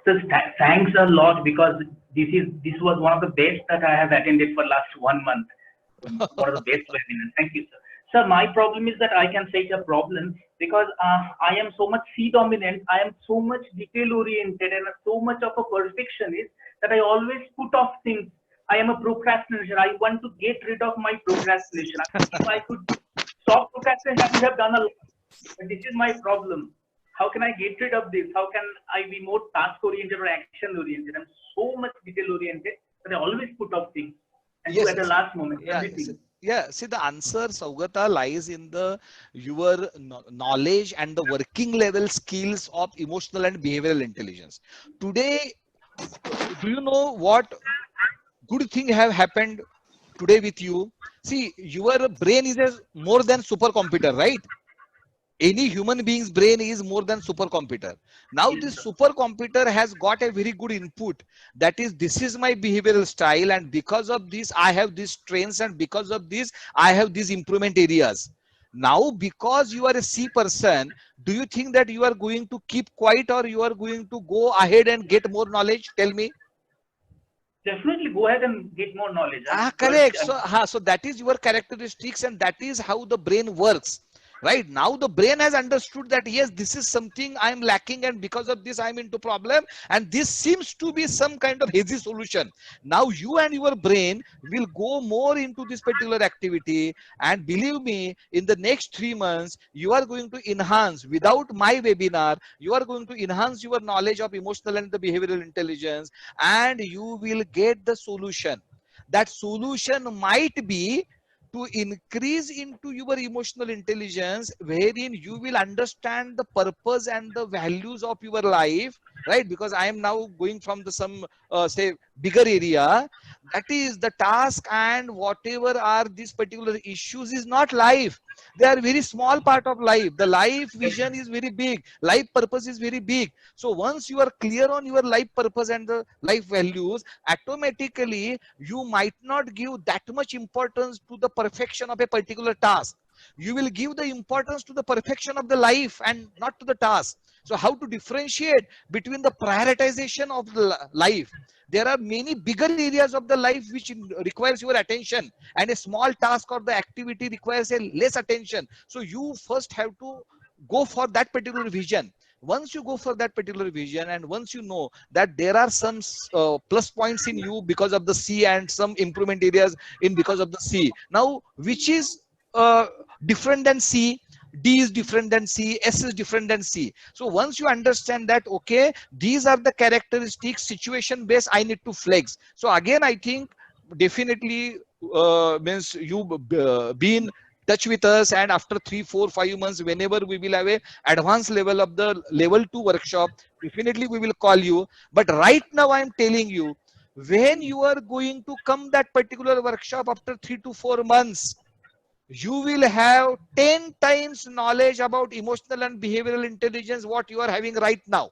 So thanks a lot, because this was one of the best that I have attended for last 1 month. One of the best webinars. Thank you, sir. Sir, my problem is that I can say a problem because I am so much C dominant. I am so much detail oriented and so much of a perfectionist that I always put off things. I am a procrastinator. I want to get rid of my procrastination. If I could stop procrastination, I would have done a lot. But this is my problem. How can I get rid of this? How can I be more task oriented or action oriented? I'm so much detail oriented that I always put off things and do Yes, at the last moment yeah, everything. yeah. See, the answer, Saugata, lies in the your knowledge and the working level skills of emotional and behavioral intelligence. Today, do you know what good thing have happened today with you? See, your brain is a more than supercomputer, right? Any human being's brain is more than supercomputer. Now Yes, this sir. supercomputer has got a very good input, that is, this is my behavioral style, and because of this I have these strengths, and because of this I have these improvement areas. Now because you are a C person, do you think that you are going to keep quiet, or you are going to go ahead and get more knowledge? Tell me. Definitely go ahead and get more knowledge. Correct. So that is your characteristics, and that is how the brain works. Right now, the brain has understood that yes, this is something I am lacking, and because of this, I am into problem. And this seems to be some kind of hazy solution. Now, you and your brain will go more into this particular activity, and believe me, in the next 3 months, you are going to enhance. Without my webinar, you are going to enhance your knowledge of emotional and the behavioral intelligence, and you will get the solution. That solution might be to increase into your emotional intelligence, wherein you will understand the purpose and the values of your life, right? Because I am now going from the some say bigger area, that is the task, and whatever are these particular issues is not life. They are very small part of life. The life vision is very big, life purpose is very big. So once you are clear on your life purpose and the life values, automatically you might not give that much importance to the perfection of a particular task. You will give the importance to the perfection of the life and not to the task. So how to differentiate between the prioritization of the life? There are many bigger areas of the life which requires your attention, and a small task or the activity requires a less attention. So you first have to go for that particular vision. Once you go for that particular vision, and once you know that there are some plus points in you because of the C, and some improvement areas in because of the C, now which is different than C? D is different than C, S is different than C. So once you understand that, okay, these are the characteristics, situation based, I need to flex. So again, I think definitely means you be in touch with us, and after 3 4 5 months, whenever we will have a advanced level of the level 2 workshop, definitely we will call you. But right now I am telling you, when you are going to come that particular workshop after 3 to 4 months, you will have 10 times knowledge about emotional and behavioral intelligence what you are having right now.